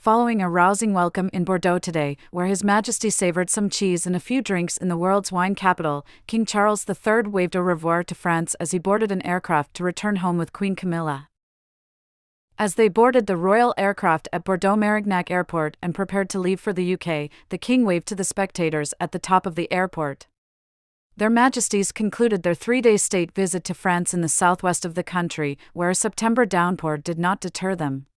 Following a rousing welcome in Bordeaux today, where His Majesty savoured some cheese and a few drinks in the world's wine capital, King Charles III waved au revoir to France as he boarded an aircraft to return home with Queen Camilla. As they boarded the royal aircraft at Bordeaux-Marignac Airport and prepared to leave for the UK, the King waved to the spectators at the top of the airport. Their Majesties concluded their 3-day state visit to France in the southwest of the country, where a September downpour did not deter them.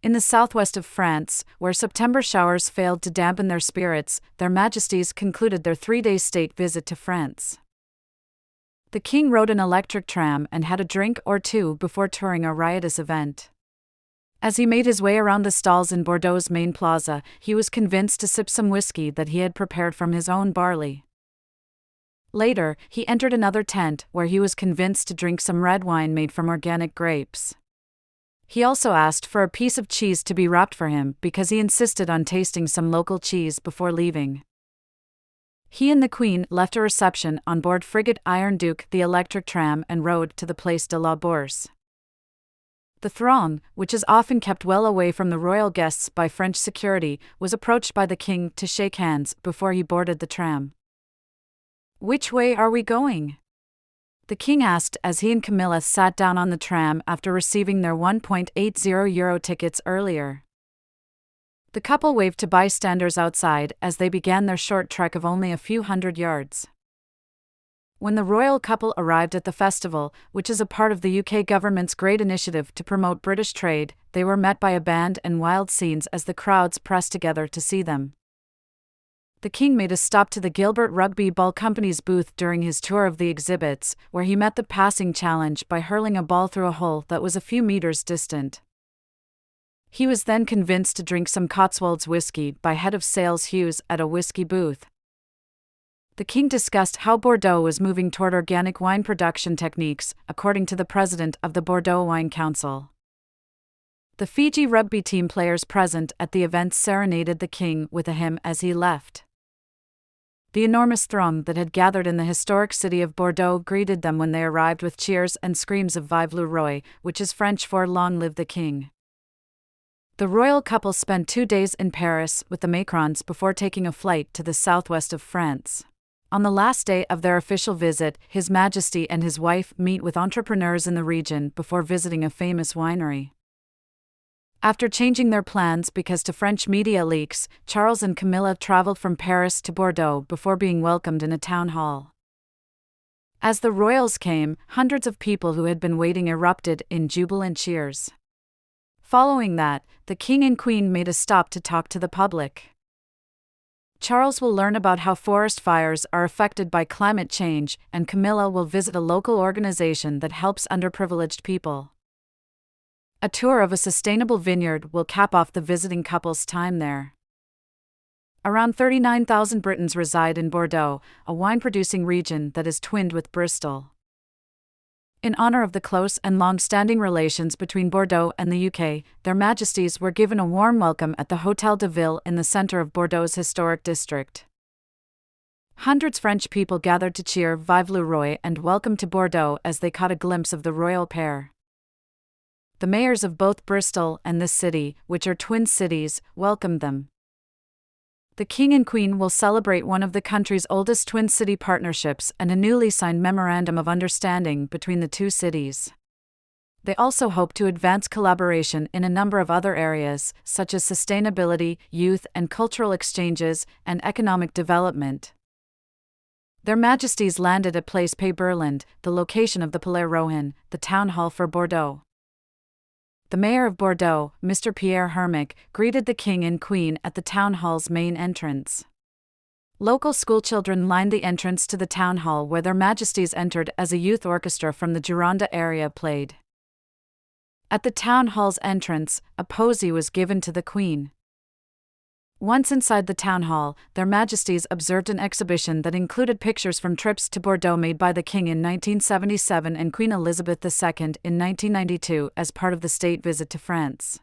In the southwest of France, where September showers failed to dampen their spirits, their Majesties concluded their 3-day state visit to France. The King rode an electric tram and had a drink or two before touring a riotous event. As he made his way around the stalls in Bordeaux's main plaza, he was convinced to sip some whiskey that he had prepared from his own barley. Later, he entered another tent where he was convinced to drink some red wine made from organic grapes. He also asked for a piece of cheese to be wrapped for him because he insisted on tasting some local cheese before leaving. He and the Queen left a reception on board frigate Iron Duke the electric tram and rode to the Place de la Bourse. The throng, which is often kept well away from the royal guests by French security, was approached by the King to shake hands before he boarded the tram. "Which way are we going?" the King asked as he and Camilla sat down on the tram after receiving their €1.80 tickets earlier. The couple waved to bystanders outside as they began their short trek of only a few hundred yards. When the royal couple arrived at the festival, which is a part of the UK government's great initiative to promote British trade, they were met by a band and wild scenes as the crowds pressed together to see them. The King made a stop to the Gilbert Rugby Ball Company's booth during his tour of the exhibits, where he met the passing challenge by hurling a ball through a hole that was a few meters distant. He was then convinced to drink some Cotswolds whiskey by head of sales Hughes at a whiskey booth. The King discussed how Bordeaux was moving toward organic wine production techniques, according to the president of the Bordeaux Wine Council. The Fiji rugby team players present at the event serenaded the King with a hymn as he left. The enormous throng that had gathered in the historic city of Bordeaux greeted them when they arrived with cheers and screams of Vive le Roi, which is French for Long Live the King. The royal couple spent 2 days in Paris with the Macrons before taking a flight to the southwest of France. On the last day of their official visit, His Majesty and his wife meet with entrepreneurs in the region before visiting a famous winery. After changing their plans because to French media leaks, Charles and Camilla traveled from Paris to Bordeaux before being welcomed in a town hall. As the royals came, hundreds of people who had been waiting erupted in jubilant cheers. Following that, the King and Queen made a stop to talk to the public. Charles will learn about how forest fires are affected by climate change, and Camilla will visit a local organization that helps underprivileged people. A tour of a sustainable vineyard will cap off the visiting couple's time there. Around 39,000 Britons reside in Bordeaux, a wine-producing region that is twinned with Bristol. In honor of the close and long-standing relations between Bordeaux and the UK, their Majesties were given a warm welcome at the Hôtel de Ville in the centre of Bordeaux's historic district. Hundreds of French people gathered to cheer Vive le Roi and welcome to Bordeaux as they caught a glimpse of the royal pair. The mayors of both Bristol and this city, which are twin cities, welcomed them. The King and Queen will celebrate one of the country's oldest twin city partnerships and a newly signed memorandum of understanding between the two cities. They also hope to advance collaboration in a number of other areas, such as sustainability, youth and cultural exchanges, and economic development. Their Majesties landed at Place Pays Berland, the location of the Palais Rohan, the town hall for Bordeaux. The mayor of Bordeaux, Mr. Pierre Hermic, greeted the King and Queen at the town hall's main entrance. Local schoolchildren lined the entrance to the town hall where their Majesties entered as a youth orchestra from the Gironde area played. At the town hall's entrance, a posy was given to the Queen. Once inside the town hall, their Majesties observed an exhibition that included pictures from trips to Bordeaux made by the King in 1977 and Queen Elizabeth II in 1992 as part of the state visit to France.